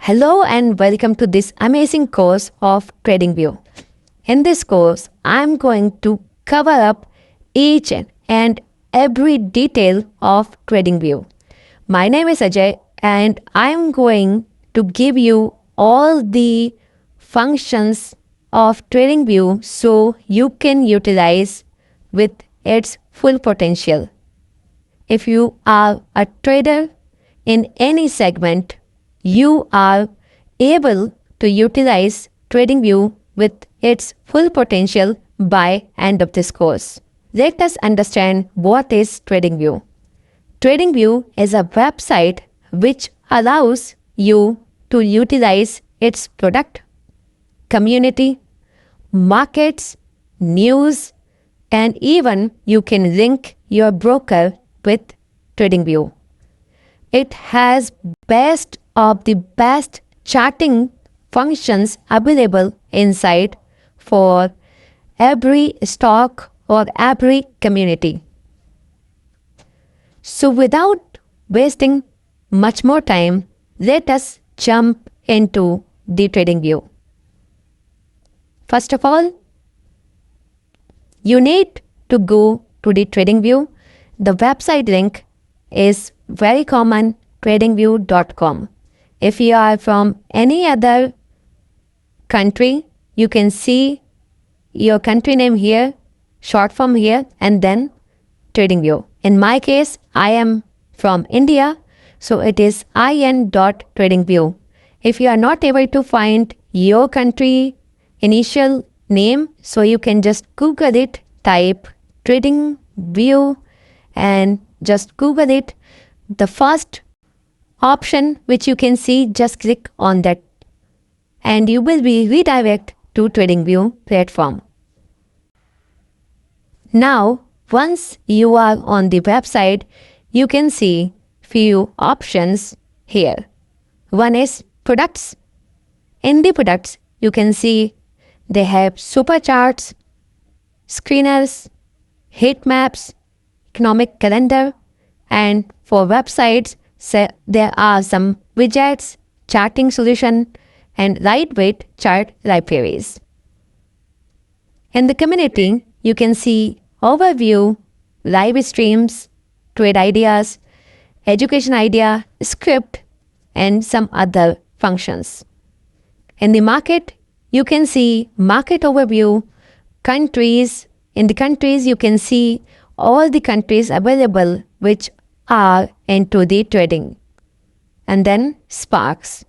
Hello and welcome to this amazing course of TradingView. In this course, I'm going to cover up each and every detail of TradingView. My name is Ajay and I'm going to give you all the functions of TradingView so you can utilize with its full potential. If you are a trader in any segment, you are able to utilize TradingView with its full potential by end of this course. Let us understand what is TradingView. TradingView is a website which allows you to utilize its product, community, markets, news, and even you can link your broker with TradingView. It has best of the best charting functions available inside for every stock or every community. So without wasting much more time, let us jump into the TradingView. First of all, you need to go to the TradingView. The website link is very common, tradingview.com. If you are from any other country, you can see your country name here, short form here, and then TradingView. In my case, I am from India, so it is in.tradingview. If you are not able to find your country initial name, so you can just Google it, type TradingView and just Google it. The first option which you can see, just click on that and you will be redirected to TradingView platform. Now, once you are on the website, you can see few options here. One is products. In the products, you can see they have super charts, screeners, heat maps, economic calendar, and for websites, there are some widgets, charting solution, and lightweight chart libraries. In the community, you can see overview, live streams, trade ideas, education idea, script, and some other functions. In the market, you can see market overview, countries. In the countries, you can see all the countries available which are into the trading. And then sparks.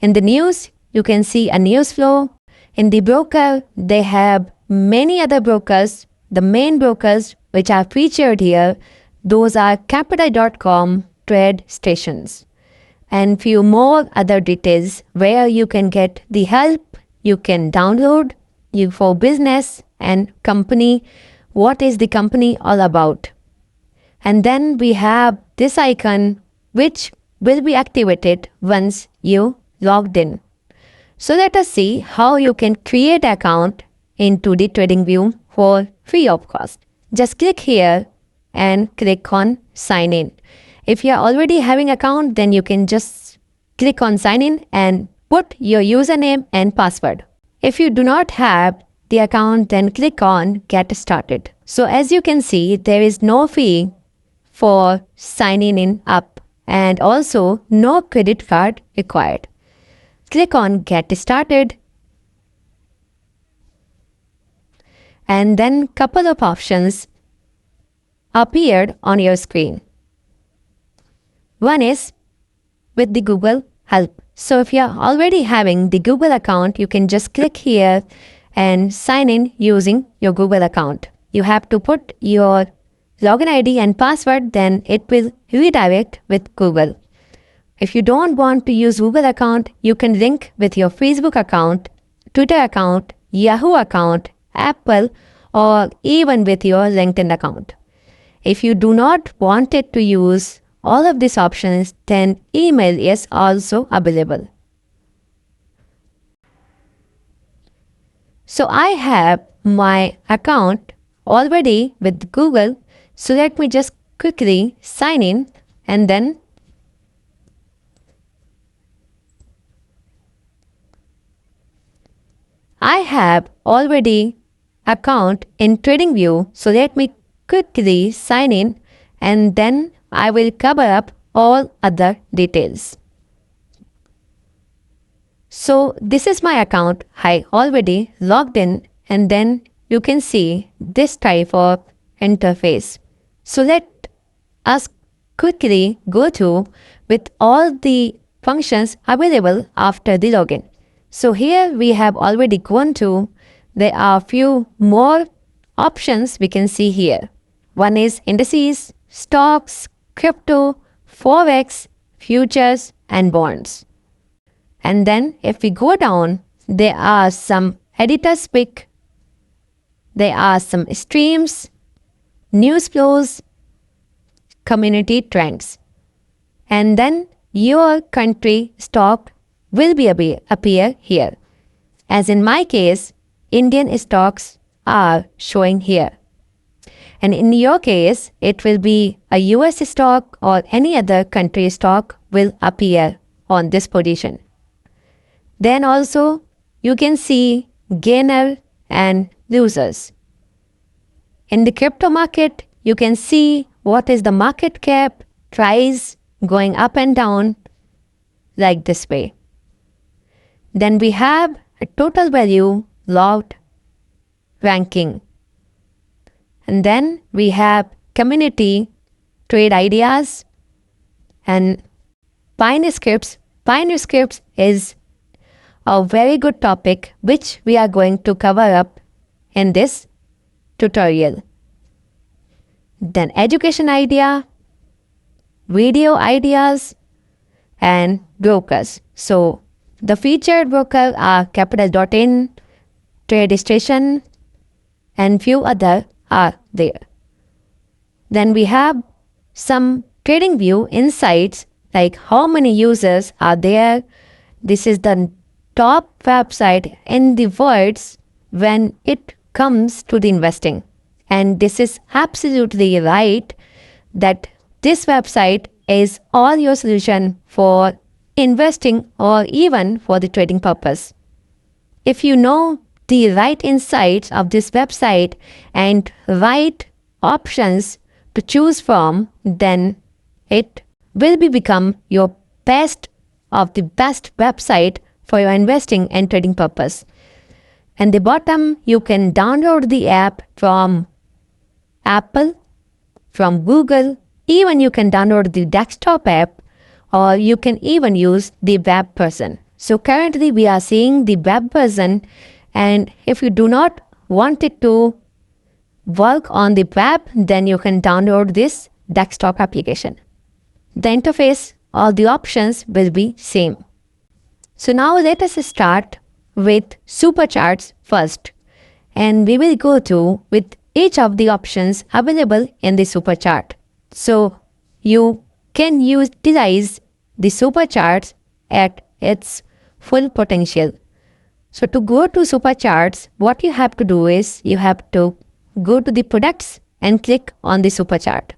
In the news, you can see a news flow. In the broker, they have many other brokers. The main brokers which are featured here, those are capital.com trade stations. And few more other details where you can get the help, you can download you for business and company. What is the company all about? And then we have this icon which will be activated once you logged in. So let us see how you can create an account into the TradingView for free of cost. Just click here and click on sign in. If you are already having account, then you can just click on sign in and put your username and password. If you do not have the account, then click on get started. So as you can see, there is no fee for signing in up and also no credit card required. Click on get started and then couple of options appeared on your screen. One is with the Google help. So if you are already having the Google account, you can just click here and sign in using your Google account. You have to put your login ID and password, then it will redirect with Google. If you don't want to use Google account, you can link with your Facebook account, Twitter account, Yahoo account, Apple, or even with your LinkedIn account. If you do not want it to use all of these options, then email is also available. So I have my account already with Google. So let me just quickly sign in and then I have already account in TradingView, so let me quickly sign in and then I will cover up all other details. So this is my account. I already logged in and then you can see this type of interface. So let us quickly go through with all the functions available after the login. So here we have already gone to, there are few more options we can see here. One is indices, stocks, crypto, Forex, futures and bonds. And then if we go down, there are some editors pick, there are some streams, news flows, community trends. And then your country stock will be appear here. As in my case, Indian stocks are showing here. And in your case, it will be a US stock or any other country stock will appear on this position. Then also you can see gainer and losers. In the crypto market, you can see what is the market cap, price going up and down like this way. Then we have a total value, logged, ranking. And then we have community, trade ideas, and Pioneer scripts. Pioneer scripts is a very good topic which we are going to cover up in this tutorial. Then education idea, video ideas, and brokers. So the featured brokers are Capital.in, TradeStation, and few other are there. Then we have some TradingView insights like how many users are there. This is the top website in the world when it comes to the investing. And this is absolutely right that this website is all your solution for investing or even for the trading purpose. If you know the right insights of this website and right options to choose from, then it will become your best of the best website for your investing and trading purpose. And the bottom, you can download the app from Apple, from Google, even you can download the desktop app, or you can even use the web version. So currently we are seeing the web version, and if you do not want it to work on the web, then you can download this desktop application. The interface or the options will be same. So now let us start with supercharts first, and we will go through with each of the options available in the superchart. So you can utilize the supercharts at its full potential. So to go to supercharts, what you have to do is you have to go to the products and click on the superchart.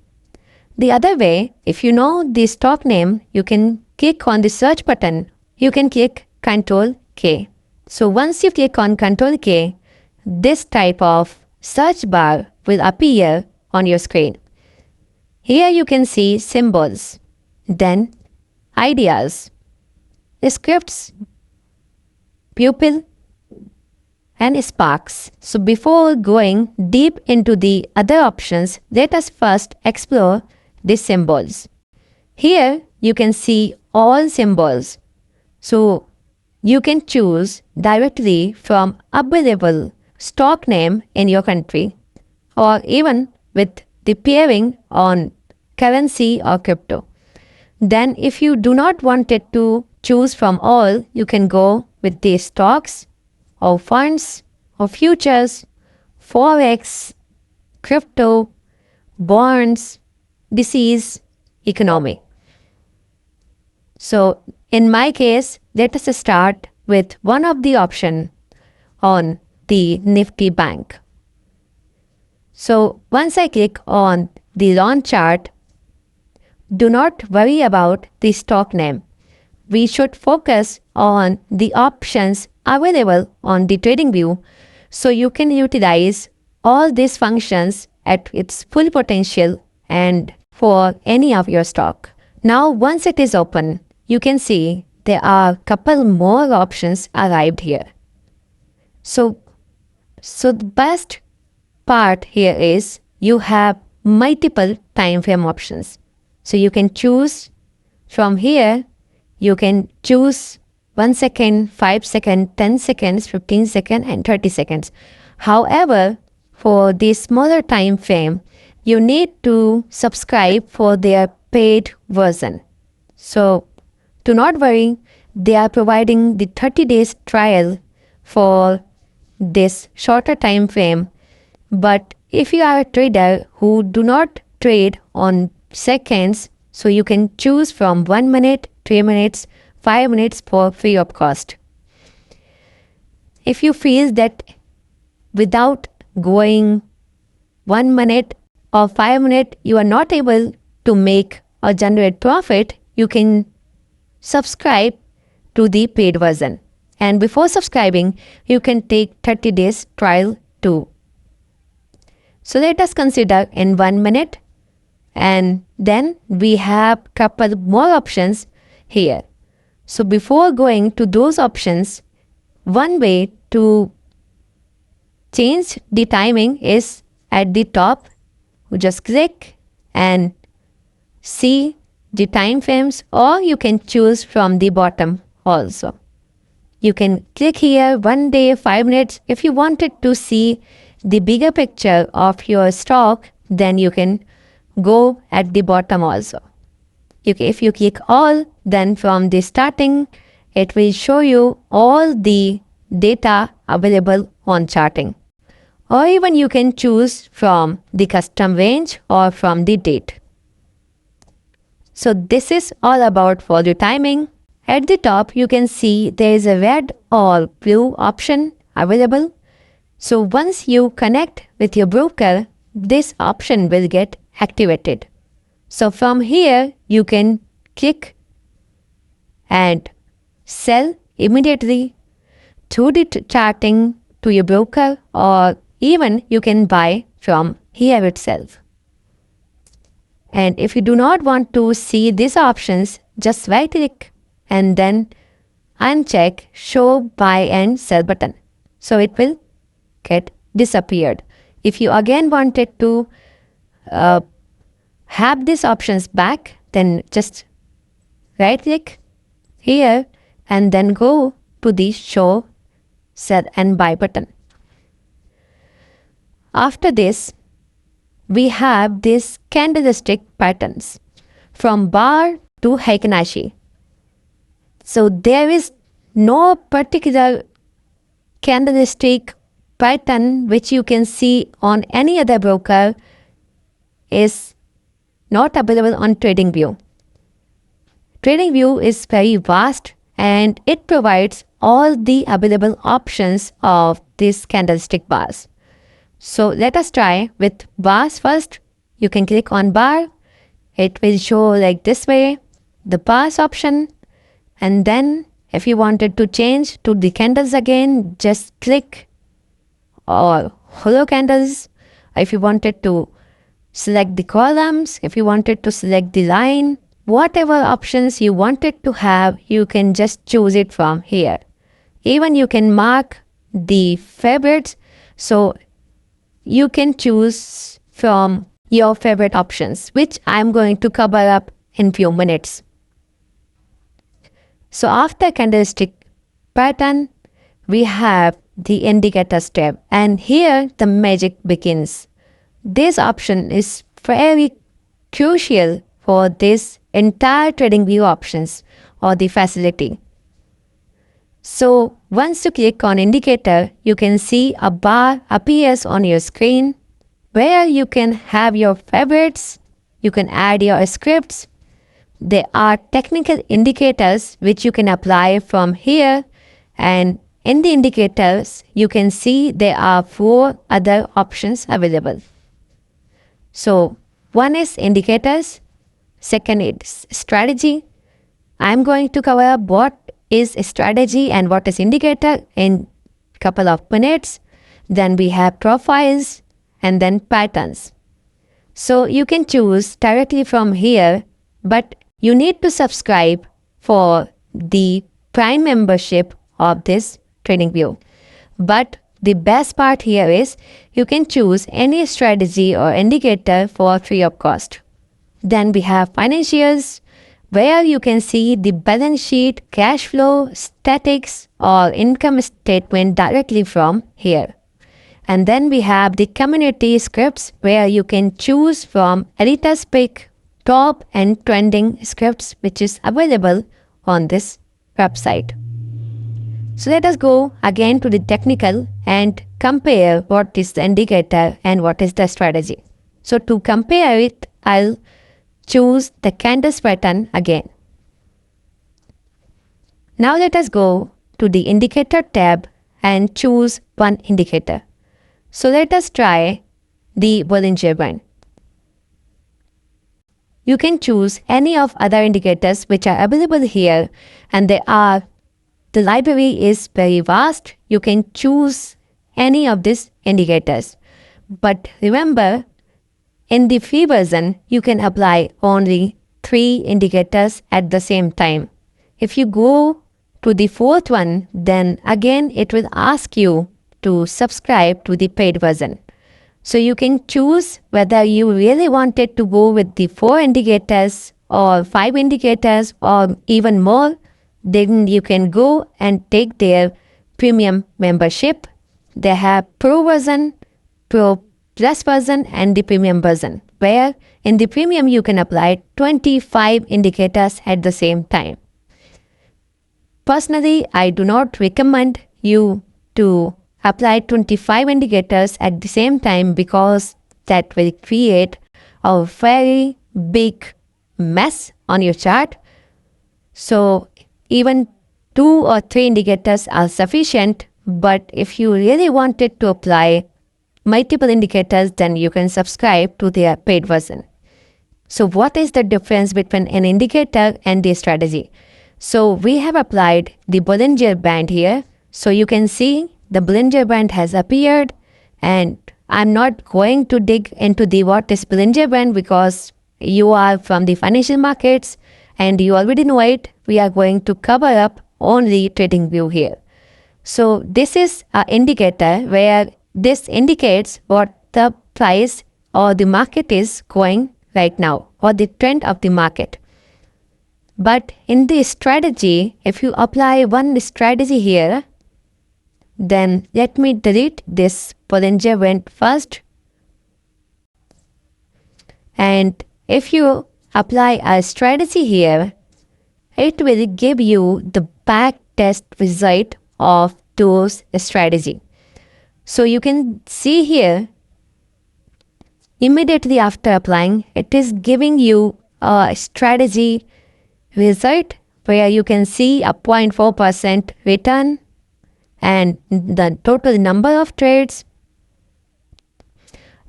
The other way, if you know the stock name, you can click on the search button. You can click Ctrl K. So once you click on Ctrl K, this type of search bar will appear on your screen. Here you can see symbols, then ideas, scripts, pupil, and sparks. So before going deep into the other options, let us first explore the symbols. Here you can see all symbols. So you can choose directly from available stock name in your country, or even with the pairing on currency or crypto. Then if you do not want it to choose from all, you can go with the stocks or funds or futures, Forex, crypto, bonds, disease, economy. So in my case, let us start with one of the option on the Nifty Bank. So once I click on the launch chart, do not worry about the stock name. we should focus on the options available on the TradingView so you can utilize all these functions at its full potential and for any of your stock. Now, once it is open, you can see there are a couple more options arrived here. So the best part here is you have multiple time frame options. So you can choose from here, you can choose 1 second, 5 seconds, 10 seconds, 15 seconds, and 30 seconds. However, for the smaller time frame, you need to subscribe for their paid version. So do not worry, they are providing the 30 days trial for this shorter time frame. But if you are a trader who do not trade on seconds, so you can choose from 1 minute, 3 minutes, 5 minutes for free of cost. If you feel that without going 1 minute or 5 minutes, you are not able to make or generate profit, you can subscribe to the paid version. And before subscribing, you can take 30 days trial too. So let us consider in 1 minute, and then we have couple more options here. So before going to those options, one way to change the timing is at the top. You just click and see the time frames, or you can choose from the bottom also. You can click here 1 day, 5 minutes. If you wanted to see the bigger picture of your stock, then you can go at the bottom also. If you click all, then from the starting, it will show you all the data available on charting. Or even you can choose from the custom range or from the date. So this is all about for the timing. At the top, you can see there is a red or blue option available. So once you connect with your broker, this option will get activated. So from here, you can click and sell immediately through the charting to your broker, or even you can buy from here itself. And if you do not want to see these options, just right click and then uncheck show buy and sell button. So it will get disappeared. If you again wanted to have these options back, then just right click here and then go to the show sell and buy button. After this, we have these candlestick patterns from bar to Heikin-Ashi. So there is no particular candlestick pattern which you can see on any other broker is not available on TradingView. TradingView is very vast and it provides all the available options of these candlestick bars. So let us try with bars first. You can click on bar. It will show like this way, the bars option. And then if you wanted to change to the candles again, just click or hollow candles. If you wanted to select the columns, if you wanted to select the line, whatever options you wanted to have, you can just choose it from here. Even you can mark the favorites. So you can choose from your favorite options, which I'm going to cover up in few minutes. So after candlestick pattern, we have the indicators tab, and here the magic begins. This option is very crucial for this entire TradingView options or the facility. So once you click on indicator, you can see a bar appears on your screen where you can have your favorites, you can add your scripts. There are technical indicators which you can apply from here, and in the indicators, you can see there are 4 other options available. So one is indicators, second is strategy, I'm going to cover up what is a strategy and what is indicator in couple of minutes. Then we have profiles and then patterns. So you can choose directly from here, but you need to subscribe for the Prime membership of this TradingView. But the best part here is you can choose any strategy or indicator for free of cost. Then we have financials, where you can see the balance sheet, cash flow, statistics, or income statement directly from here. And then we have the community scripts, where you can choose from editor's pick, top and trending scripts, which is available on this website. So let us go again to the technical and compare what is the indicator and what is the strategy. So to compare it, I'll choose the candles pattern again. Now let us go to the indicator tab and choose one indicator. So let us try the Bollinger Band. You can choose any of other indicators which are available here, and the library is very vast. You can choose any of these indicators. But remember, in the free version, you can apply only 3 indicators at the same time. If you go to the 4th one, then again it will ask you to subscribe to the paid version. So you can choose whether you really wanted to go with the 4 indicators or 5 indicators or even more. Then you can go and take their premium membership. They have Pro version, Pro Plus version and the premium version, where in the premium you can apply 25 indicators at the same time. Personally, I do not recommend you to apply 25 indicators at the same time because that will create a very big mess on your chart. So even 2 or 3 indicators are sufficient, but if you really wanted to apply multiple indicators, then you can subscribe to their paid version. So what is the difference between an indicator and the strategy? So we have applied the Bollinger Band here. So you can see the Bollinger Band has appeared, and I'm not going to dig into the what is Bollinger Band because you are from the financial markets and you already know it. We are going to cover up only TradingView here. So this is an indicator where this indicates what the price or the market is going right now, or the trend of the market. But in the strategy, if you apply one strategy here, then let me delete this Bollinger Band first. And if you apply a strategy here, it will give you the back test result of those strategy. So you can see here, immediately after applying, it is giving you a strategy result where you can see a 0.4% return and the total number of trades,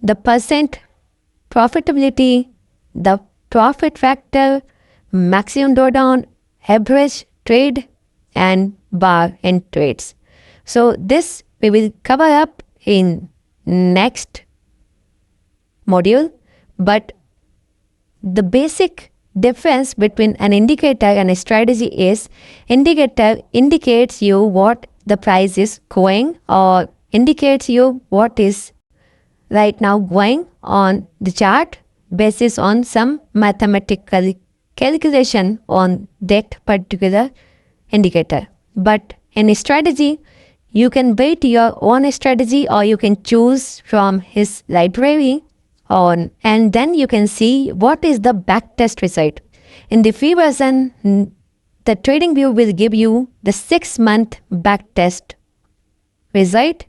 the percent profitability, the profit factor, maximum drawdown, average trade, and bar in trades. So this we will cover up in next module, but the basic difference between an indicator and a strategy is indicator indicates you what the price is going or indicates you what is right now going on the chart basis on some mathematical calculation on that particular indicator. But in a strategy, you can build your own strategy or you can choose from his library on, and then you can see what is the backtest result. In the free version, the TradingView will give you the 6-month backtest result,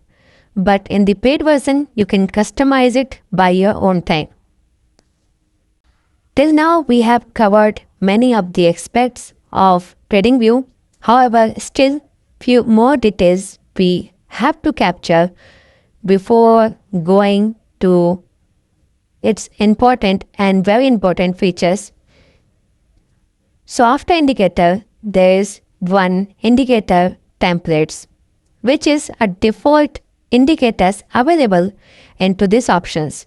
but in the paid version, you can customize it by your own time. Till now, we have covered many of the aspects of TradingView. However, still few more details we have to capture before going to its important and very important features. So after indicator, there is one indicator templates, which is a default indicators available into these options.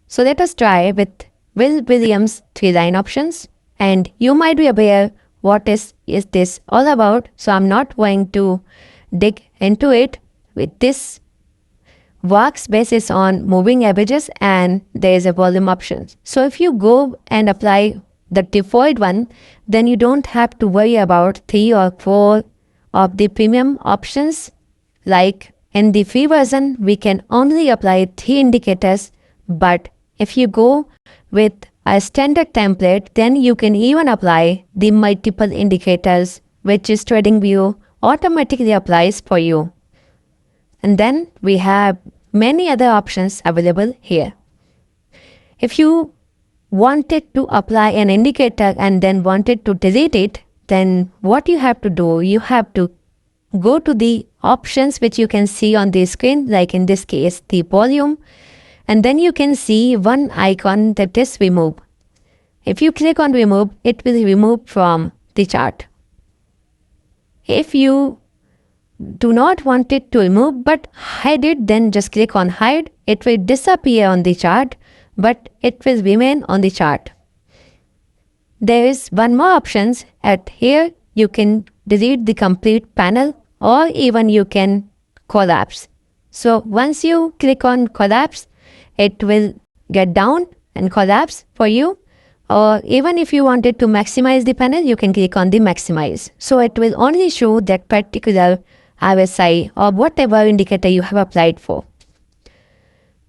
So let us try with Will Williams 3-line options. And you might be aware what is this all about. So I'm not going to dig into it. With this works basis on moving averages and there is a volume option. So if you go and apply the default one, then you don't have to worry about 3 or 4 of the premium options. Like in the free version, we can only apply 3 indicators, but if you go with a standard template, then you can even apply the multiple indicators, which is TradingView automatically applies for you. And then we have many other options available here. If you wanted to apply an indicator and then wanted to delete it, then what you have to do, you have to go to the options which you can see on the screen, like in this case, the volume, and then you can see one icon that is remove. If you click on remove, it will remove from the chart. If you do not want it to remove but hide it, then just click on hide. It will disappear on the chart, but it will remain on the chart. There is one more options at here. You can delete the complete panel or even you can collapse. So once you click on collapse, it will get down and collapse for you. Or even if you wanted to maximize the panel, you can click on the maximize. So it will only show that particular RSI or whatever indicator you have applied for.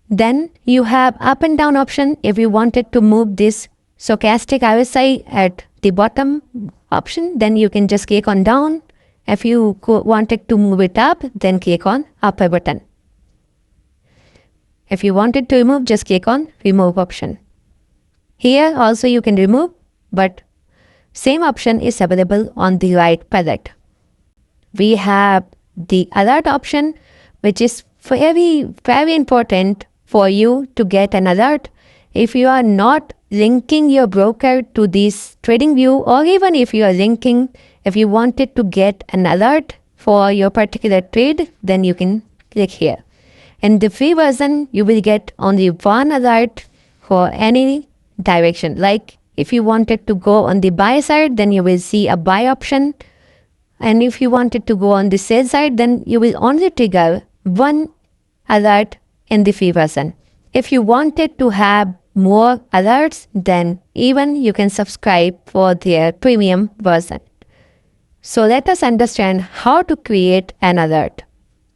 Then you have up and down option if you wanted to move this stochastic RSI at the bottom option, then you can just click on down. If you wanted to move it up, then click on upper button. If you wanted to remove, just click on remove option. Here also you can remove, but same option is available on the right palette. We have the alert option, which is very important for you to get an alert. If you are not linking your broker to this TradingView, or even if you are linking, if you wanted to get an alert for your particular trade, then you can click here. In the free version, you will get only one alert for any direction. Like if you wanted to go on the buy side, then you will see a buy option. And if you wanted to go on the sell side, then you will only trigger one alert in the free version. If you wanted to have more alerts, then even you can subscribe for their premium version. So let us understand how to create an alert.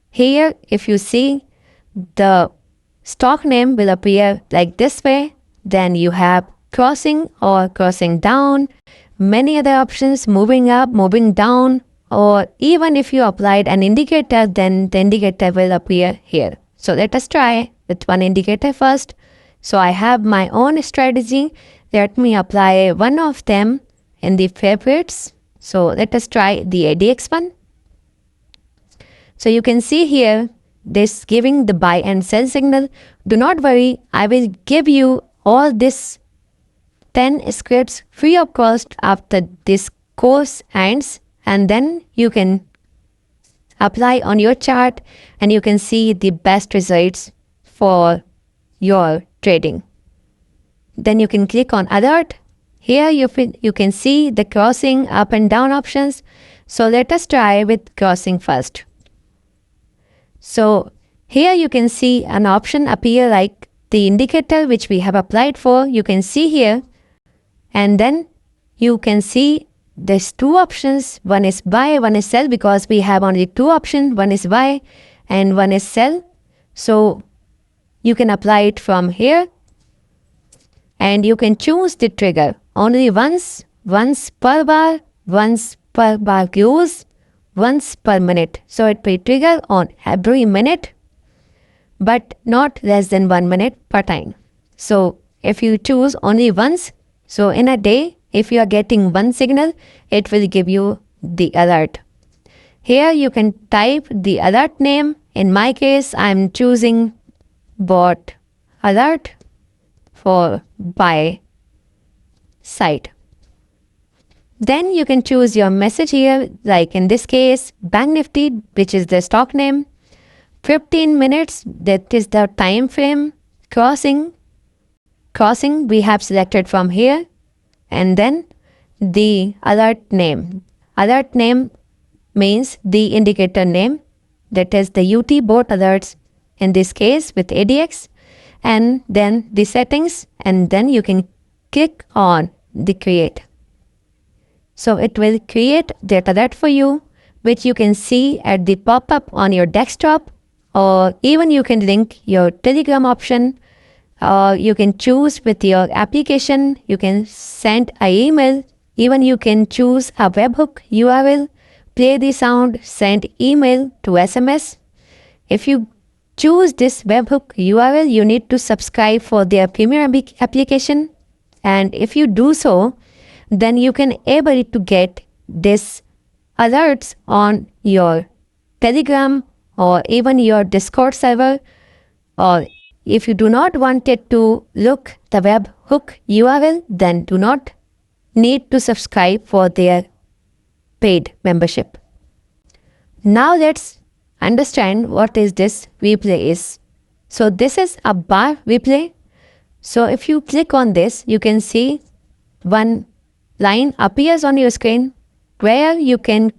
Here, if you see, the stock name will appear like this way. Then you have crossing or crossing down, many other options, moving up, moving down, or even if you applied an indicator, then the indicator will appear here. So let us try with one indicator first. So I have my own strategy. Let me apply one of them in the favorites. So let us try the ADX one. So you can see here, this giving the buy and sell signal. Do not worry, I will give you all this 10 scripts free of cost after this course ends, and then you can apply on your chart and you can see the best results for your trading. Then you can click on alert. Here you can see the crossing up and down options. So let us try with crossing first. So here you can see an option appear like the indicator which we have applied for. You can see here, and then you can see there's two options. One is buy, one is sell, because we have only two options. One is buy and one is sell. So you can apply it from here and you can choose the trigger only once per bar, once per bar close, once per minute. So it will trigger on every minute, but not less than 1 minute per time. So if you choose only once, so in a day, if you are getting one signal, it will give you the alert. Here you can type the alert name. In my case, I'm choosing bot alert for buy side. Then you can choose your message here, like in this case, Bank Nifty, which is the stock name, 15 minutes, that is the time frame, crossing we have selected from here, and then the alert name. Alert name means the indicator name, that is the UT both alerts in this case with ADX, and then the settings, and then you can click on the create. So it will create that alert for you, which you can see at the pop-up on your desktop, or even you can link your Telegram option, or you can choose with your application, you can send an email, even you can choose a webhook URL, play the sound, send email to SMS. If you choose this webhook URL, you need to subscribe for their premium application, and if you do so, then you can able to get this alerts on your Telegram or even your Discord server. Or if you do not want it to look the webhook URL, then do not need to subscribe for their paid membership. Now let's understand what is this replay is. So this is a bar replay. So if you click on this, you can see one line appears on your screen where you can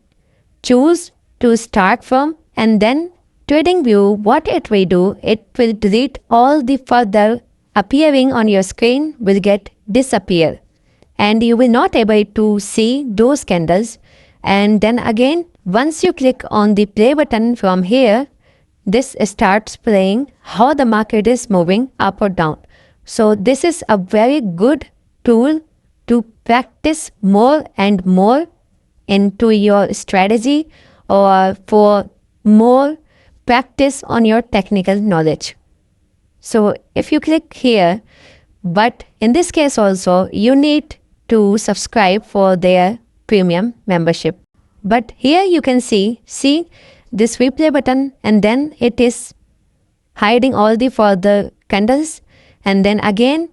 choose to start from, and then TradingView, what it will do, it will delete all the further appearing on your screen will get disappear, and you will not able to see those candles. And then again, once you click on the play button from here, this starts playing how the market is moving up or down. So this is a very good tool to practice more and more into your strategy, or for more practice on your technical knowledge. So if you click here, but in this case also you need to subscribe for their premium membership. But here you can see this replay button, and then it is hiding all the further candles, and then again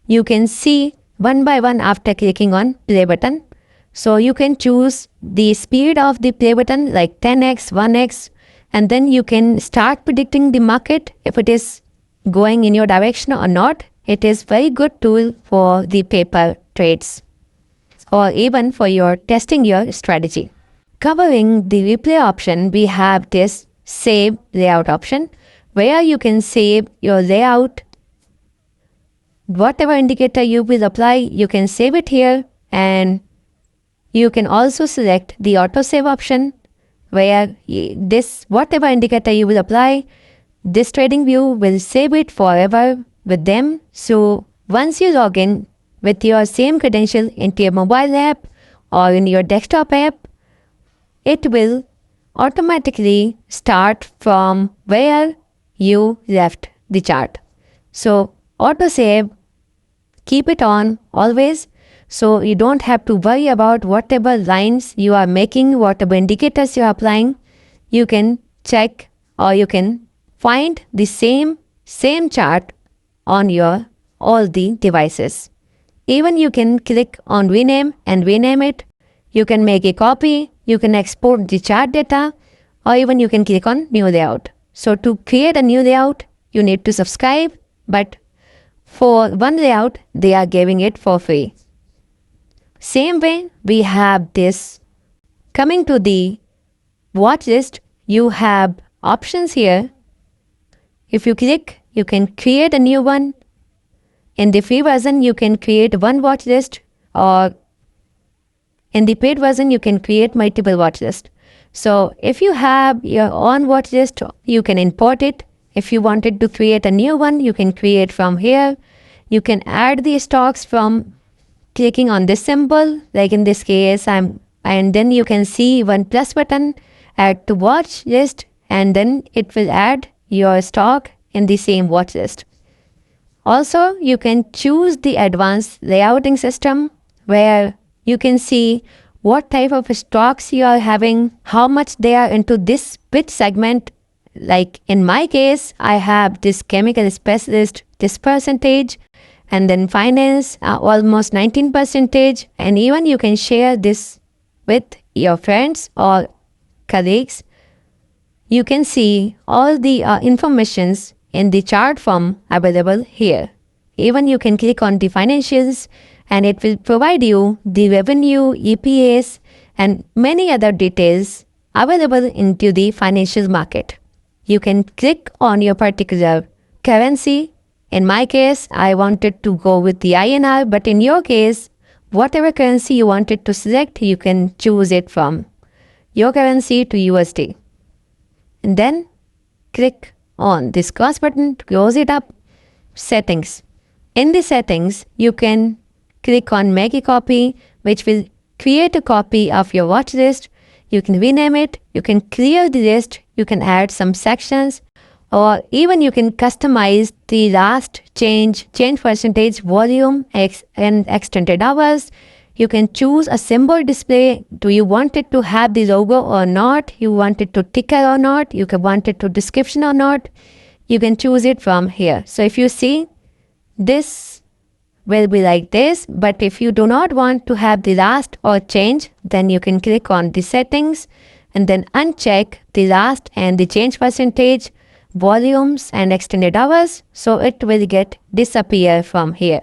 you can see one by one after clicking on play button. So you can choose the speed of the play button like 10x, 1x, and then you can start predicting the market if it is going in your direction or not. It is very good tool for the paper trades, or even for your testing your strategy. Covering the replay option, we have this save layout option where you can save your layout. Whatever indicator you will apply, you can save it here, and you can also select the autosave option where this whatever indicator you will apply, this TradingView will save it forever with them. So once you log in with your same credential into your mobile app or in your desktop app, it will automatically start from where you left the chart. So autosave, keep it on always, so you don't have to worry about whatever lines you are making, whatever indicators you are applying. You can check, or you can find the same chart on your all the devices. Even you can click on rename and rename it. You can make a copy, you can export the chart data, or even you can click on new layout. So to create a new layout, you need to subscribe, but for one layout, they are giving it for free. Same way, we have this. Coming to the watch list, you have options here. If you click, you can create a new one. In the free version, you can create one watch list, or in the paid version, you can create multiple watch lists. So if you have your own watch list, you can import it. If you wanted to create a new one, you can create from here. You can add the stocks from clicking on this symbol, like in this case, and then you can see one plus button, add to watch list, and then it will add your stock in the same watch list. Also, you can choose the advanced layouting system where you can see what type of stocks you are having, how much they are into this which segment. Like in my case, I have this chemical specialist, this percentage, And then finance, almost 19%. And even you can share this with your friends or colleagues. You can see all the informations in the chart form available here. Even you can click on the financials and it will provide you the revenue, EPS, and many other details available into the financial market. You can click on your particular currency. In my case, I wanted to go with the INR, but in your case, whatever currency you wanted to select, you can choose it from your currency to USD. And then click on this cross button to close it up. Settings. In the settings, you can click on make a copy, which will create a copy of your watch list. You can rename it, you can clear the list, you can add some sections, or even you can customize the last change percentage, volume, and extended hours. You can choose a symbol display. Do you want it to have the logo or not? You want it to ticker or not? You can want it to description or not? You can choose it from here. So if you see, this will be like this, but if you do not want to have the last or change, then you can click on the settings and then uncheck the last and the change percentage, volumes and extended hours, so it will get disappear from here.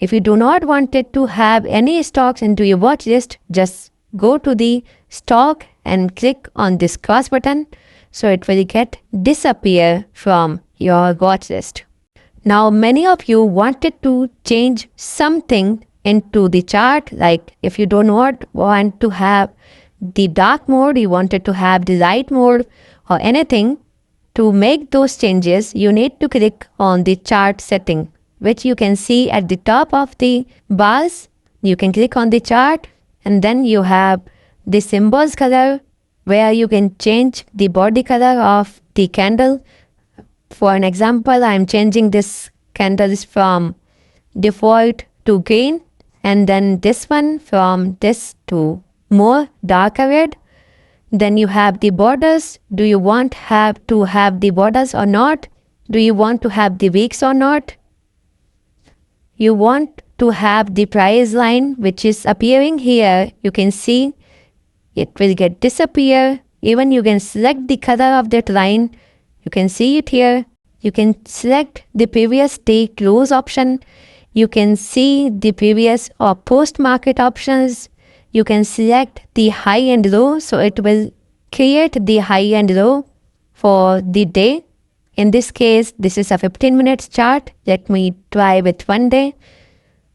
If you do not want it to have any stocks into your watch list, just go to the stock and click on this cross button, so it will get disappear from your watch list. Now, many of you wanted to change something into the chart, like if you do not want to have the dark mode, you wanted to have the light mode or anything. To make those changes, you need to click on the chart setting, which you can see at the top of the bars. You can click on the chart and then you have the symbols color where you can change the body color of the candle. For an example, I'm changing this candles from default to green, and then this one from this to more darker red. Then you have the borders. Do you want to have the borders or not? Do you want to have the wicks or not? You want to have the price line, which is appearing here. You can see it will get disappear. Even you can select the color of that line. You can see it here. You can select the previous day close option. You can see the previous or post market options. You can select the high and low, so it will create the high and low for the day. In this case, this is a 15 minutes chart. Let me try with 1 day.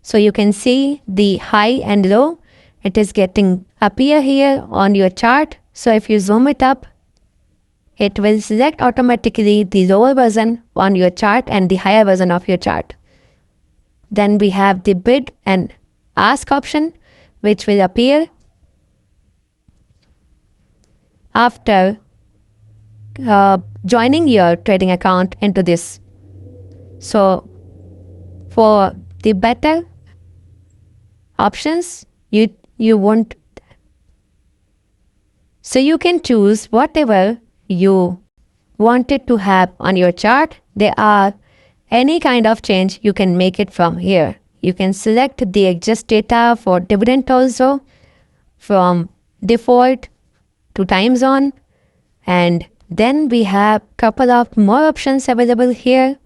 So you can see the high and low. It is getting appear here on your chart. So if you zoom it up, it will select automatically the lower version on your chart and the higher version of your chart. Then we have the bid and ask option, which will appear after joining your trading account into this. So for the better options, you want, so you can choose whatever you wanted to have on your chart. There are any kind of change, you can make it from here. You can select the adjust data for dividend also, from default to time zone, and then we have couple of more options available here.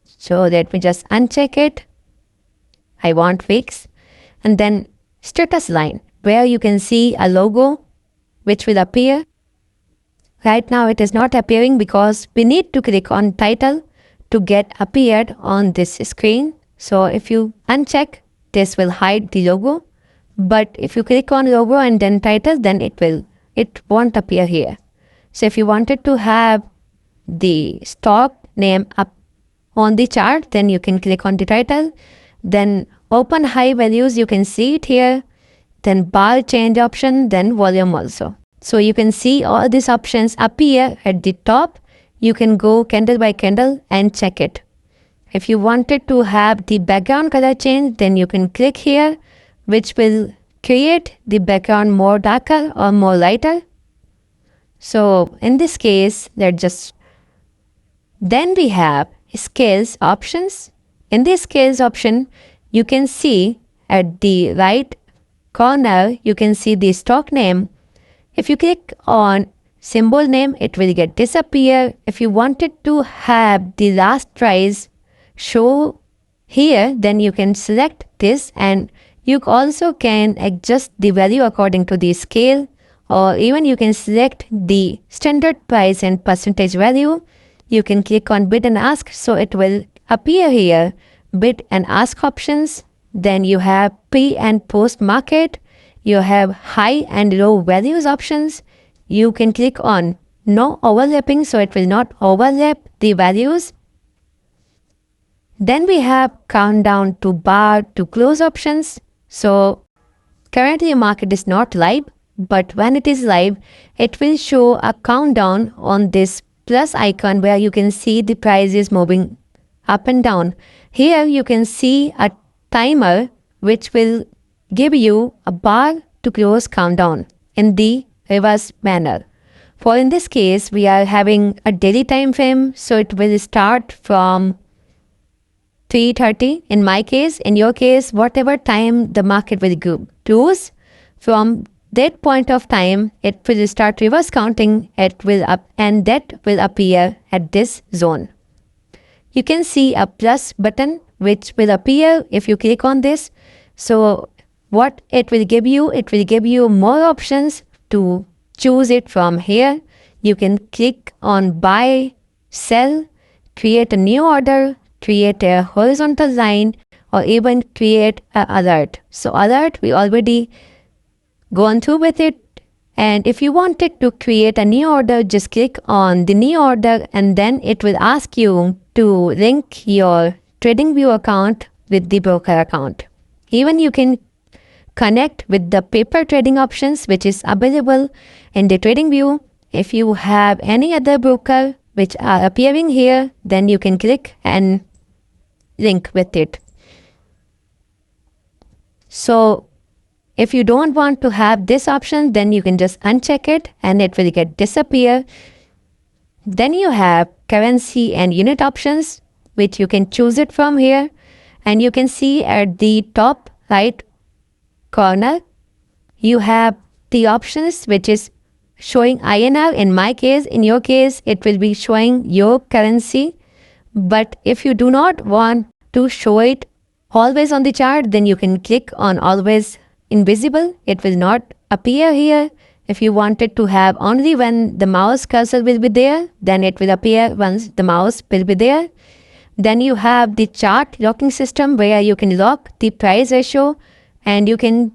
So let me just uncheck it. I want fix, and then status line, where you can see a logo which will appear. Right now it is not appearing because we need to click on title to get appeared on this screen. So if you uncheck, this will hide the logo. But if you click on logo and then title, then it won't appear here. So if you wanted to have the stock name up on the chart, then you can click on the title. Then open high values, you can see it here. Then bar change option, then volume also. So you can see all these options appear at the top. You can go candle by candle and check it. If you wanted to have the background color change, then you can click here, which will create the background more darker or more lighter. So in this case, then we have scales options. In the scales option, you can see at the right corner, you can see the stock name. If you click on symbol name, it will get disappear. If you wanted to have the last price show here, then you can select this, and you also can adjust the value according to the scale, or even you can select the standard price and percentage value. You can click on bid and ask, so it will appear here bid and ask options. Then you have pre and post market. You have high and low values options. You can click on no overlapping, so it will not overlap the values. Then we have countdown to bar to close options. So currently the market is not live, but when it is live, it will show a countdown on this plus icon where you can see the price is moving up and down. Here you can see a timer which will give you a bar to close countdown in the reverse manner. For in this case, we are having a daily time frame, so it will start from 3:30 in my case. In your case, whatever time the market will close, from that point of time, it will start reverse counting. It will up, and that will appear at this zone. You can see a plus button which will appear if you click on this. So what it will give you more options to choose it from here. You can click on buy, sell, create a new order, create a horizontal line, or even create an alert. So alert, we already gone through with it. And if you wanted to create a new order, just click on the new order, and then it will ask you to link your TradingView account with the broker account. Even you can connect with the paper trading options which is available in the TradingView. If you have any other broker which are appearing here, then you can click and link with it. So if you don't want to have this option, then you can just uncheck it and it will get disappear. Then you have currency and unit options, which you can choose it from here. And you can see at the top right corner, you have the options which is showing INR. In my case, in your case, it will be showing your currency. But if you do not want to show it always on the chart, then you can click on always invisible. It will not appear here. If you wanted to have only when the mouse cursor will be there, then it will appear once the mouse will be there. Then you have the chart locking system where you can lock the price ratio, and you can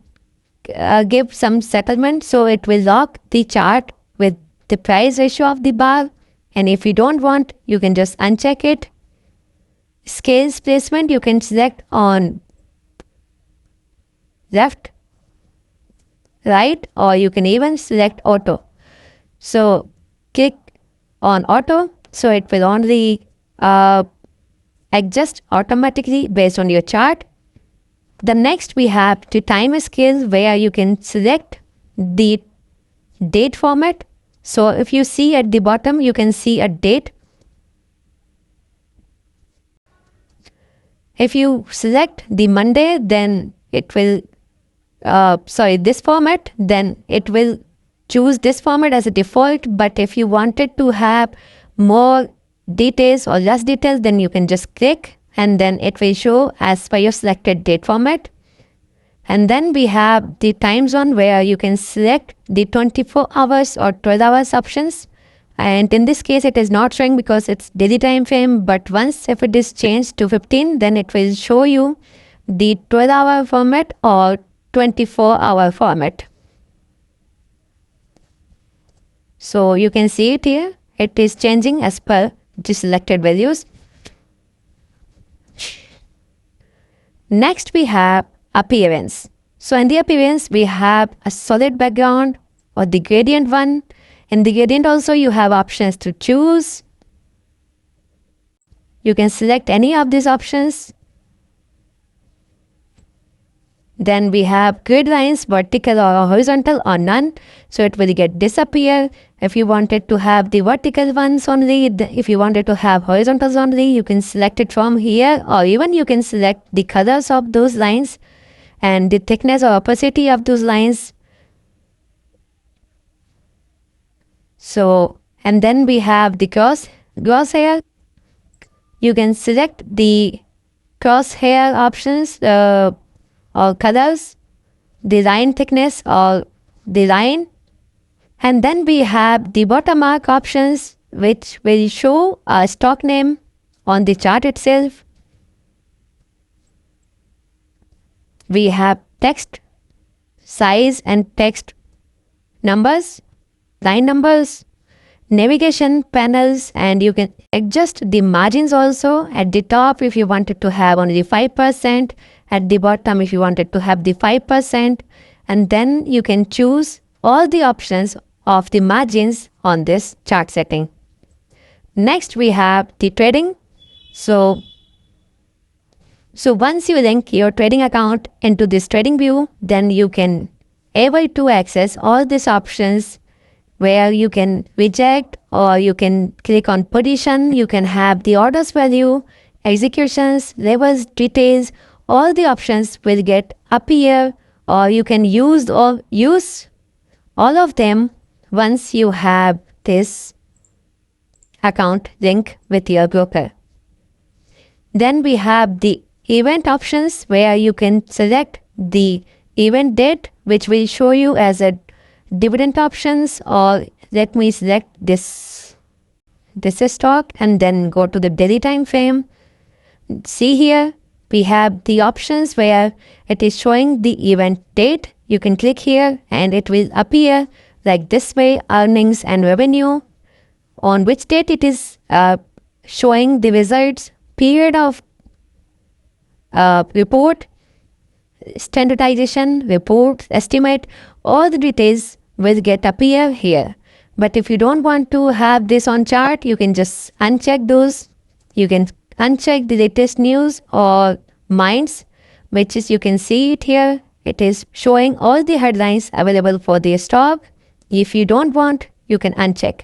give some settlement, so it will lock the chart with the price ratio of the bar. And if you don't want, you can just uncheck it. Scales placement, you can select on left, right, or you can even select auto. So click on auto, so it will only adjust automatically based on your chart. The next we have the time scale where you can select the date format. So if you see at the bottom, you can see a date. If you select the Monday, then it will, this format, then it will choose this format as a default. But if you wanted to have more details or less details, then you can just click and then it will show as per your selected date format. And then we have the time zone where you can select the 24 hours or 12 hours options. And in this case, it is not showing because it's daily time frame. But once if it is changed to 15, then it will show you the 12-hour format or 24-hour format. So you can see it here. It is changing as per the selected values. Next, we have appearance. So in the appearance, we have a solid background or the gradient one. In the gradient also, you have options to choose. You can select any of these options. Then we have grid lines, vertical or horizontal or none. So it will get disappear. If you wanted to have the vertical ones only, if you wanted to have horizontals only, you can select it from here, or even you can select the colors of those lines and the thickness or opacity of those lines. So, and then we have the crosshair. You can select the crosshair options or colors, the line thickness or the line. And then we have the watermark options, which will show a stock name on the chart itself. We have text size and text numbers, line numbers, navigation panels, and you can adjust the margins also. At the top, if you wanted to have only 5%, at the bottom if you wanted to have the 5%, and then you can choose all the options of the margins on this chart setting. Next we have the trading. So once you link your trading account into this trading view, then you can able to access all these options where you can reject or you can click on position, you can have the orders value, executions, levels, details, all the options will get appear, or you can use all of them once you have this account link with your broker. Then we have the event options where you can select the event date, which will show you as a dividend options, or let me select this stock and then go to the daily time frame. See here, we have the options where it is showing the event date. You can click here and it will appear like this way, earnings and revenue, on which date it is showing the results, period of report, standardization, report, estimate, all the details will get appear here. But if you don't want to have this on chart, you can just uncheck those. You can uncheck the latest news or minds, which is, you can see it here. It is showing all the headlines available for the stock. If you don't want, you can uncheck.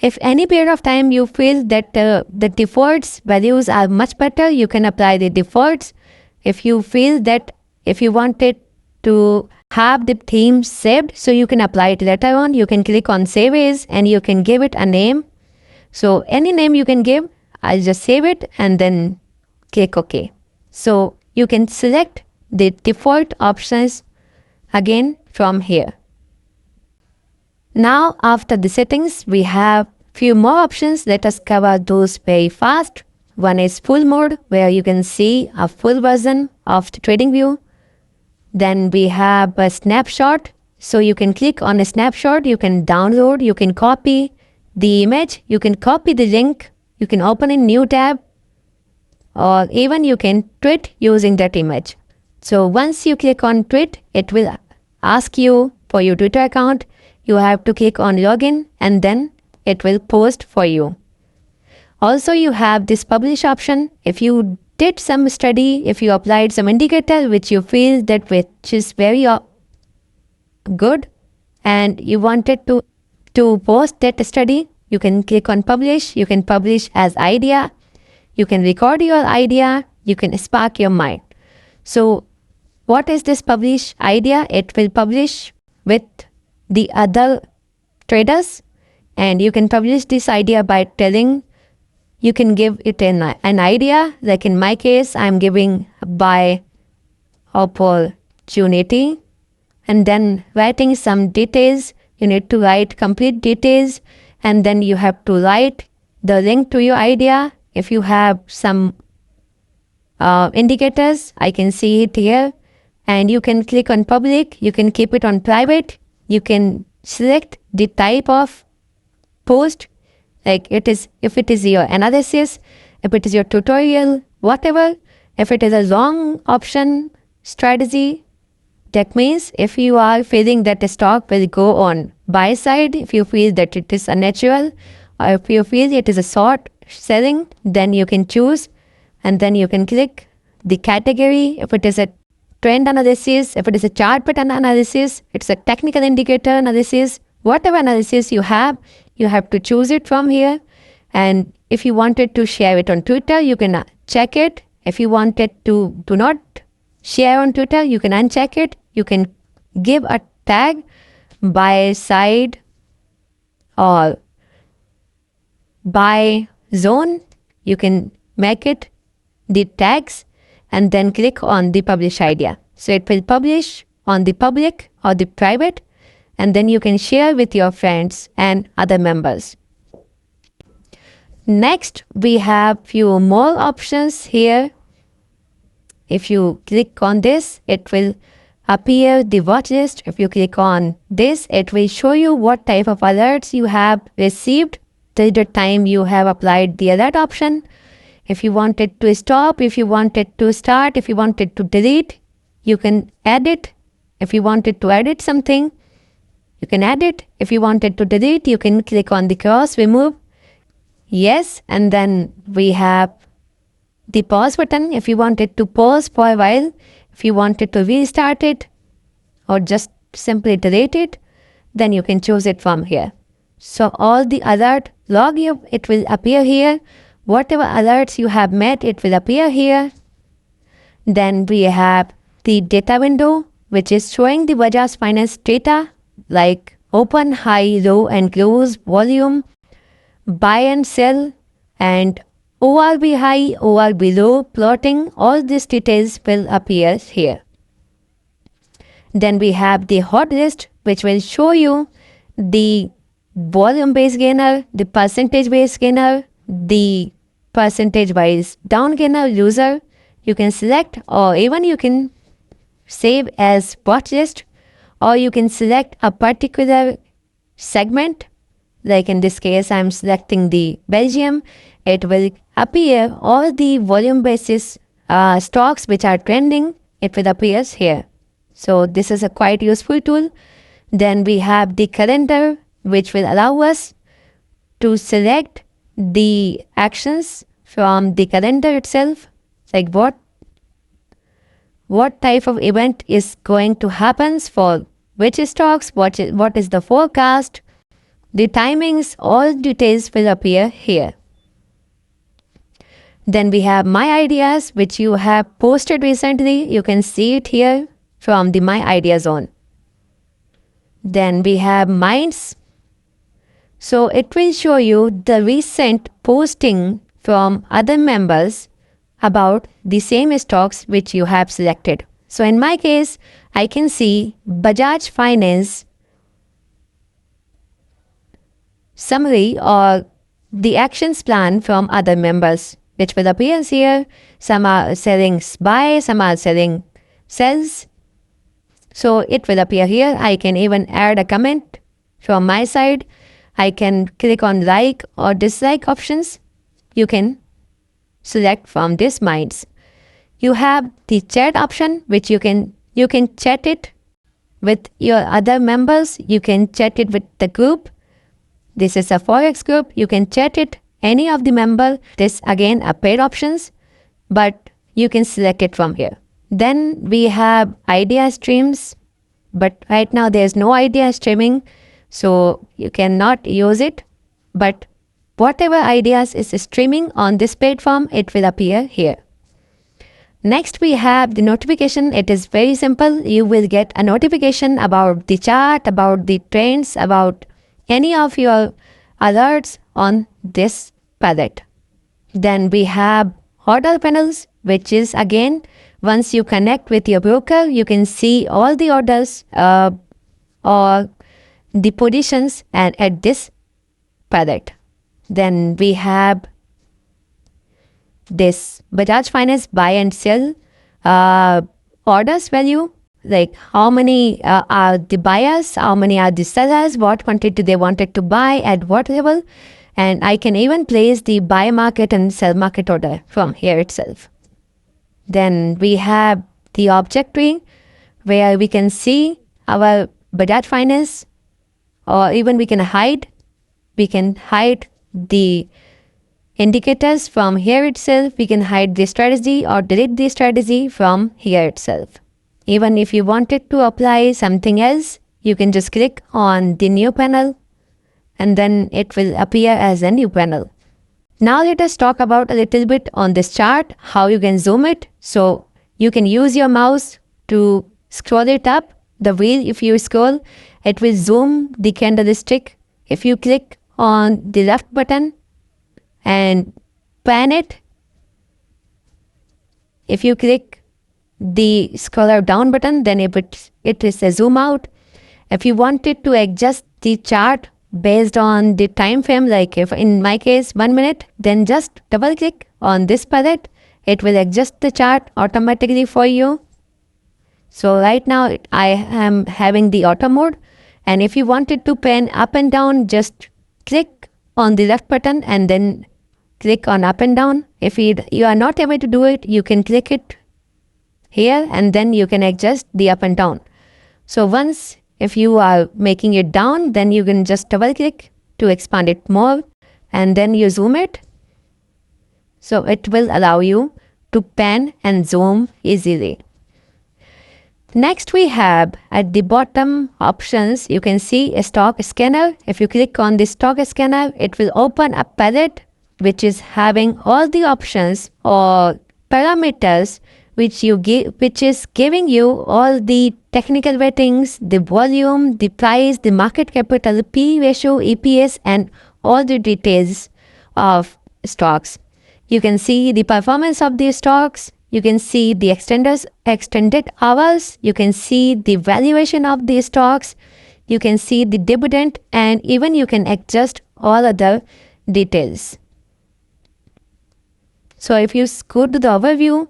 If any period of time you feel that the defaults values are much better, you can apply the defaults. If you feel that if you wanted to have the theme saved, so you can apply it later on, you can click on save as and you can give it a name. So any name you can give, I'll just save it and then click OK. So you can select the default options again from here. Now after the settings, we have few more options. Let us cover those very fast. One is full mode, where you can see a full version of the trading view. Then we have a snapshot. So you can click on a snapshot, you can download, you can copy the image, you can copy the link, you can open a new tab, or even you can tweet using that image. So once you click on tweet, it will ask you for your Twitter account. You have to click on login and then it will post for you. Also, you have this publish option. If you did some study, if you applied some indicator which you feel that which is very good and you wanted to post that study, you can click on publish. You can publish as idea. You can record your idea. You can spark your mind. So what is this publish idea? It will publish with the other traders, and you can publish this idea by telling, you can give it an idea. Like in my case, I'm giving by opportunity, and then writing some details. You need to write complete details, and then you have to write the link to your idea. If you have some indicators, I can see it here, and you can click on public. You can keep it on private. You can select the type of post, like it is, if it is your analysis, if it is your tutorial, whatever. If it is a long option strategy, that means if you are feeling that the stock will go on buy side, if you feel that it is unnatural, or if you feel it is a short selling, then you can choose, and then you can click the category. If it is a trend analysis, if it is a chart pattern analysis, it's a technical indicator analysis, whatever analysis you have to choose it from here. And if you wanted to share it on Twitter, you can check it. If you wanted to do not share on Twitter, you can uncheck it. You can give a tag buy side or buy zone. You can make it the tags and then click on the publish idea. So it will publish on the public or the private, and then you can share with your friends and other members. Next, we have few more options here. If you click on this, it will appear the watch list. If you click on this, it will show you what type of alerts you have received till the time you have applied the alert option. If you wanted to stop, if you wanted to start, if you wanted to delete, you can add it. If you wanted to edit something, you can add it. If you wanted to delete, you can click on the cross, remove, yes, and then we have the pause button. If you wanted to pause for a while, if you wanted to restart it or just simply delete it, then you can choose it from here. So all the alert log, it will appear here. Whatever alerts you have met, it will appear here. Then we have the data window, which is showing the Bajaj Finance data like open, high, low and close, volume, buy and sell, and ORB high, ORB low, plotting. All these details will appear here. Then we have the hot list, which will show you the volume based gainer, the percentage based gainer, the percentage wise down gainer loser. You can select, or even you can save as watch list, or you can select a particular segment. Like in this case, I'm selecting the Belgium. It will appear all the volume basis stocks which are trending. It will appear here. So this is a quite useful tool. Then we have the calendar, which will allow us to select the actions from the calendar itself, like what type of event is going to happen for which stocks, what is the forecast, the timings, all details will appear here. Then we have my ideas, which you have posted recently. You can see it here from the my idea zone. Then we have minds. So it will show you the recent posting from other members about the same stocks which you have selected. So in my case, I can see Bajaj Finance summary or the actions plan from other members, which will appear here. Some are selling buy, some are selling sells. So it will appear here. I can even add a comment from my side. I can click on like or dislike options. You can select from this minds. You have the chat option, which you can chat it with your other members. You can chat it with the group. This is a Forex group. You can chat it any of the member. This again a paid options, but you can select it from here. Then we have idea streams, but right now there's no idea streaming, so you cannot use it. But whatever ideas is streaming on this platform, it will appear here. Next, we have the notification. It is very simple. You will get a notification about the chart, about the trends, about any of your alerts on this palette. Then we have order panels, which is again, once you connect with your broker, you can see all the orders or the positions and at this palette. Then we have this Bajaj Finance buy and sell orders value, like how many are the buyers, how many are the sellers, what quantity they wanted to buy at what level, and I can even place the buy market and sell market order from here itself. Then we have the object tree, where we can see our Bajaj Finance, or even we can hide the indicators from here itself. We can hide the strategy or delete the strategy from here itself. Even if you wanted to apply something else, you can just click on the new panel and then it will appear as a new panel. Now let us talk about a little bit on this chart, how you can zoom it. So you can use your mouse to scroll it up. The wheel, if you scroll, it will zoom the candlestick. If you click on the left button and pan it, if you click the scroll down button, then it is a zoom out. If you wanted to adjust the chart based on the time frame, like if in my case 1 minute, then just double click on this palette. It will adjust the chart automatically for you. So right now I am having the auto mode, and if you wanted to pan up and down, just click on the left button and then click on up and down. If you are not able to do it, you can click it here and then you can adjust the up and down. So once if you are making it down, then you can just double click to expand it more and then you zoom it. So it will allow you to pan and zoom easily. Next we have at the bottom options, you can see a stock scanner. If you click on the stock scanner, it will open a palette which is having all the options or parameters which is giving you all the technical ratings, the volume, the price, the market capital, P ratio, EPS, and all the details of stocks. You can see the performance of the stocks. You can see the extended hours. You can see the valuation of the stocks. You can see the dividend, and even you can adjust all other details. So if you go to the overview,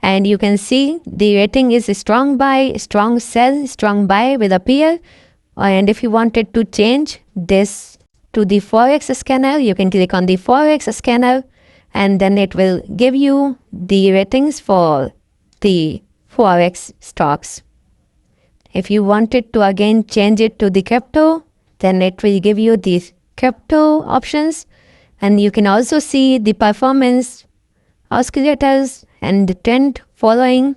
and you can see the rating is strong buy, strong sell, strong buy will appear. And if you wanted to change this to the Forex scanner, you can click on the Forex scanner and then it will give you the ratings for the Forex stocks. If you wanted to again change it to the crypto, then it will give you these crypto options, and you can also see the performance oscillators and the trend following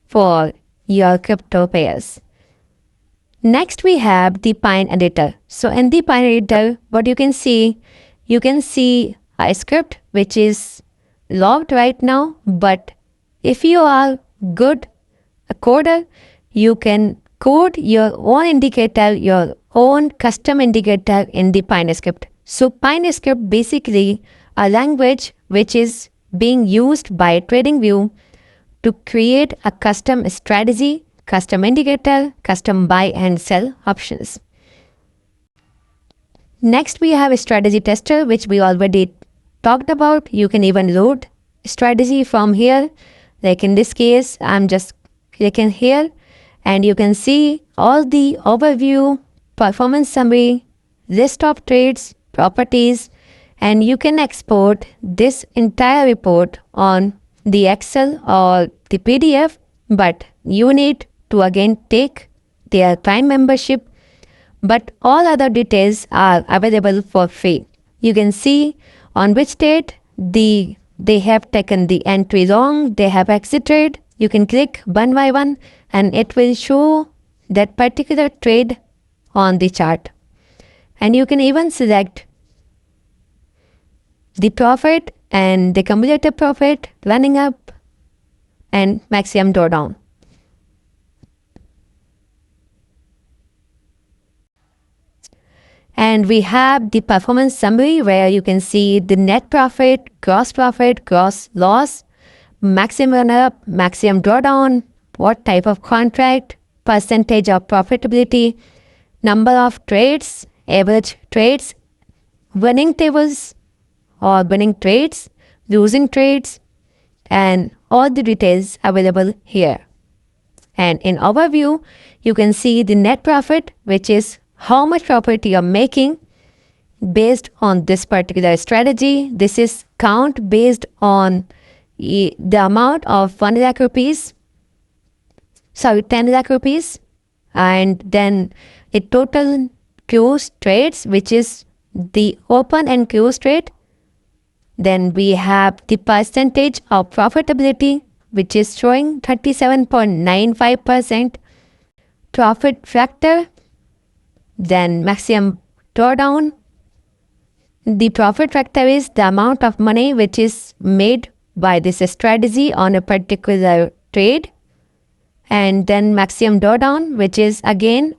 for your crypto pairs. Next we have the Pine editor. So in the Pine editor, what you can see a script which is logged right now, but if you are good a coder, you can code your own indicator, your own custom indicator in the Pine script. So Pine script basically a language which is being used by TradingView to create a custom strategy, custom indicator, custom buy and sell options. Next we have a strategy tester, which we already talked about. You can even load strategy from here. Like in this case, I'm just clicking here and you can see all the overview, performance summary, list of trades, properties, and you can export this entire report on the Excel or the PDF, but you need to again take their Prime membership, but all other details are available for free. You can see on which date they have taken the entry long, they have exited. You can click one by one and it will show that particular trade on the chart. And you can even select the profit and the cumulative profit, running up and maximum drawdown. And we have the performance summary where you can see the net profit, gross loss, maximum run up, maximum drawdown, what type of contract, percentage of profitability, number of trades, average trades, winning tables or winning trades, losing trades, and all the details available here. And in overview, you can see the net profit, which is how much profit you are making based on this particular strategy. This is count based on the amount of 10 lakh rupees, and then the total closed trades, which is the open and closed trade. Then we have the percentage of profitability which is showing 37.95% profit factor, then maximum drawdown. The profit factor is the amount of money which is made by this strategy on a particular trade, and then maximum drawdown, which is again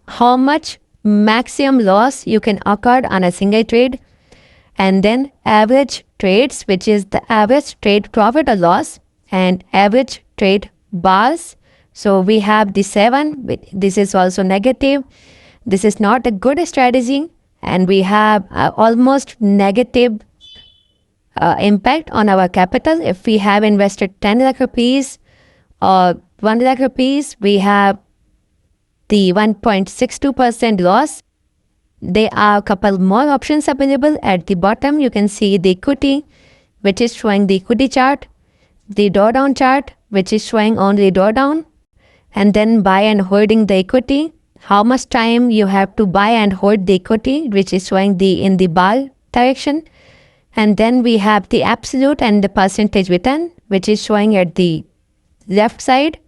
how much maximum loss you can occur on a single trade, and then average trades, which is the average trade profit or loss, and average trade bars. So we have the 7, this is also negative. This is not a good strategy, and we have almost negative impact on our capital. If we have invested 10 lakh rupees or 1 lakh rupees, we have the 1.62% loss. There are a couple more options available. At the bottom, you can see the equity, which is showing the equity chart, the drawdown chart, which is showing only drawdown, and then buy and holding the equity. How much time you have to buy and hold the equity, which is showing in the bar direction. And then we have the absolute and the percentage return, which is showing at the left side.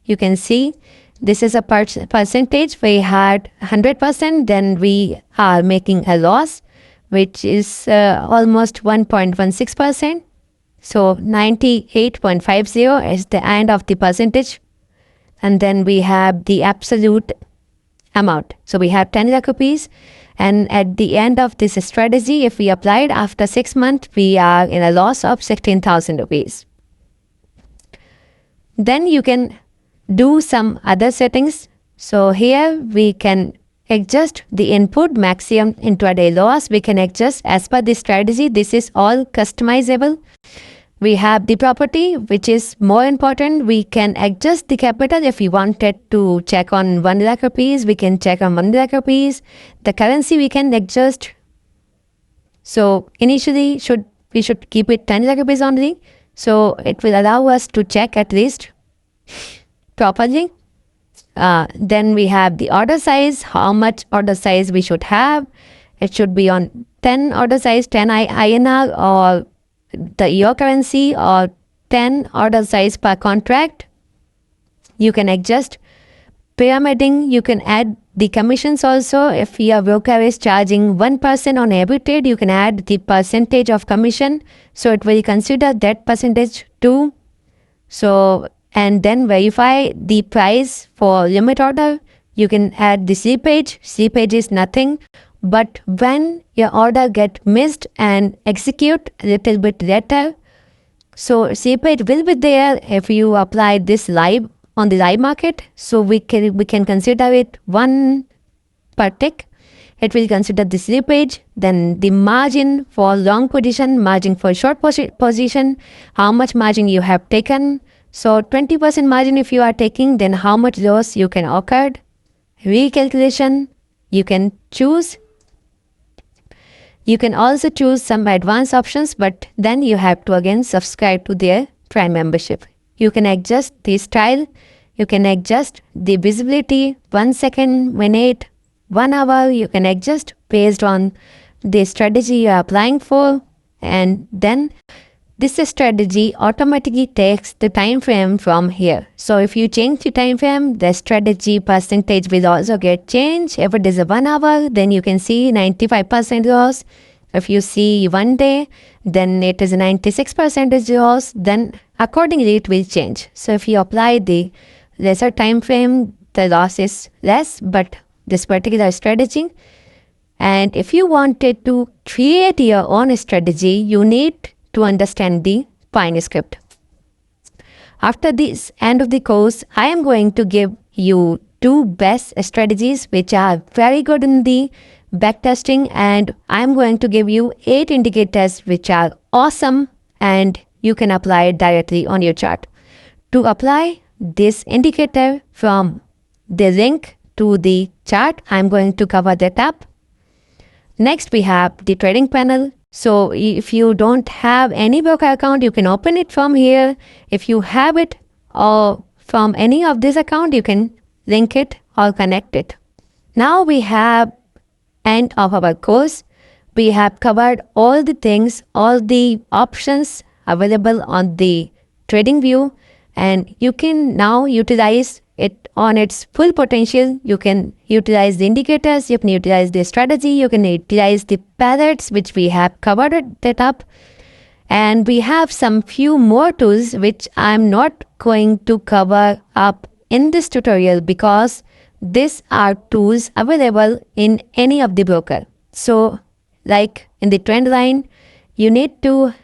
You can see this is a percentage. We had 100%, then we are making a loss, which is almost 1.16%. So 98.50 is the end of the percentage. And then we have the absolute amount. So we have 10 lakh rupees. And at the end of this strategy, if we applied after 6 months, we are in a loss of 16,000 rupees. Then you can do some other settings. So here we can adjust the input maximum intraday loss. We can adjust as per the strategy. This is all customizable. We have the property, which is more important. We can adjust the capital. If we wanted to check on 1 lakh rupees, we can check on 1 lakh rupees. The currency we can adjust. So initially we should keep it 10 lakh rupees only. So it will allow us to check at least properly. Then we have the order size, how much order size we should have. It should be on 10 order size, 10 INR or the your currency, or 10 order size per contract. You can adjust pyramiding. You can add the commissions also. If your broker is charging 1% on every trade, you can add the percentage of commission. So it will consider that percentage too. So, and then verify the price for limit order. You can add the slippage. Slippage is nothing, but when your order get missed and execute a little bit later, so slippage will be there if you apply this live on the live market. So we can consider it 1 per tick. It will consider the slippage, then the margin for long position, margin for short position, how much margin you have taken. So 20% margin if you are taking, then how much loss you can occur. Recalculation, you can choose. You can also choose some advanced options, but then you have to again subscribe to their Prime membership. You can adjust the style. You can adjust the visibility, 1 second, minute, 1 hour. You can adjust based on the strategy you are applying for. And then this strategy automatically takes the time frame from here. So if you change the time frame, the strategy percentage will also get changed. If it is a 1 hour, then you can see 95% loss. If you see 1 day, then it is a 96% loss. Then accordingly it will change. So if you apply the lesser time frame, the loss is less, but this particular strategy. And if you wanted to create your own strategy, you need to understand the Pine script. After this end of the course, I am going to give you 2 best strategies which are very good in the backtesting, and I am going to give you 8 indicators which are awesome and you can apply it directly on your chart. To apply this indicator from the link to the chart, I am going to cover that up. Next we have the trading panel. So if you don't have any broker account, you can open it from here. If you have it or from any of this account, you can link it or connect it. Now we have end of our course. We have covered all the things, all the options available on the TradingView. and you can now utilize it on its full potential. You can utilize the indicators, you can utilize the strategy, you can utilize the palettes, which we have covered that up. And we have some few more tools which I'm not going to cover up in this tutorial because these are tools available in any of the broker. So like in the trend line, you need to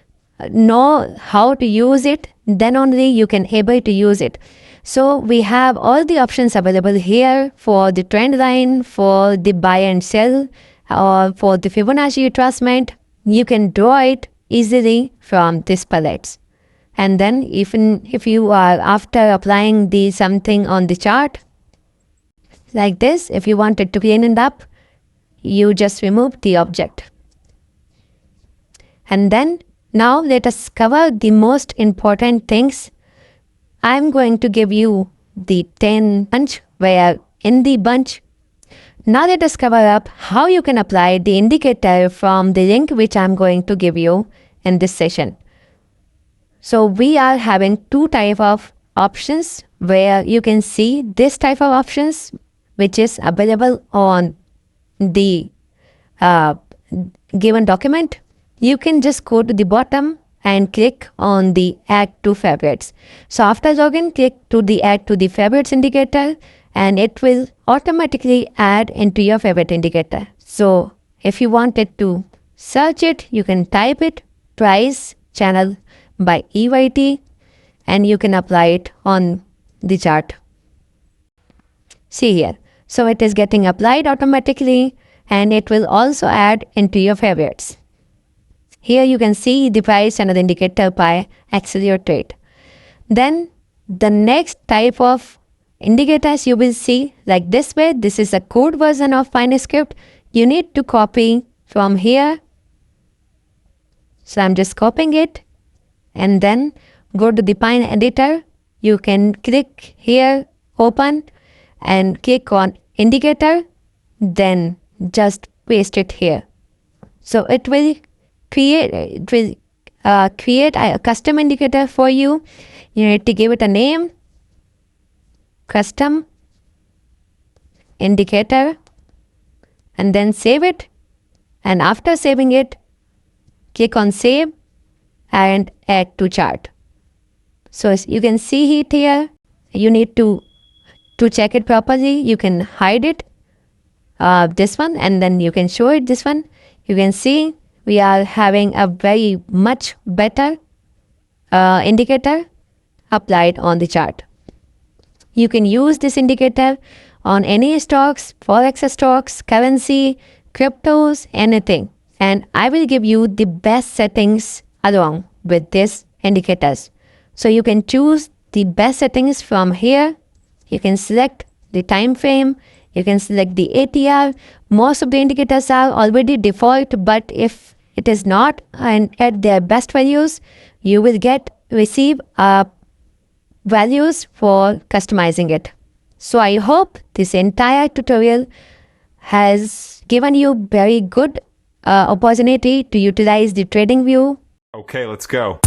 know how to use it, then only you can able to use it. So we have all the options available here for the trend line, for the buy and sell, or for the Fibonacci retracement. You can draw it easily from these palettes. And then even if you are after applying the something on the chart like this, if you wanted to clean it up, you just remove the object. And then now let us cover the most important things. I'm going to give you the 10 bunch, where in the bunch, now let us cover up how you can apply the indicator from the link which I'm going to give you in this session. So we are having two type of options where you can see this type of options which is available on the given document. You can just go to the bottom and click on the add to favorites. So after login, click to the add to the favorites indicator and it will automatically add into your favorite indicator. So if you wanted to search it, you can type it price channel by EYT and you can apply it on the chart. See here. So it is getting applied automatically and it will also add into your favorites. Here you can see the price channel indicator by accelerate. Then the next type of indicators you will see like this way. This is a code version of Finescript. You need to copy from here. So I'm just copying it and then go to the Pine editor. You can click here, open and click on indicator, then just paste it here. So it will create a custom indicator for you. You need to give it a name, custom indicator, and then save it. And after saving it, click on save and add to chart. So as you can see it here, you need to check it properly. You can hide it, this one, and then you can show it this one. You can see we are having a very much better indicator applied on the chart. You can use this indicator on any stocks, Forex stocks, currency, cryptos, anything. And I will give you the best settings along with these indicators. So you can choose the best settings from here. You can select the time frame. You can select the ATR. Most of the indicators are already default, but if it is not and at their best values, you will receive values for customizing it. So I hope this entire tutorial has given you very good opportunity to utilize the TradingView. Okay, let's go.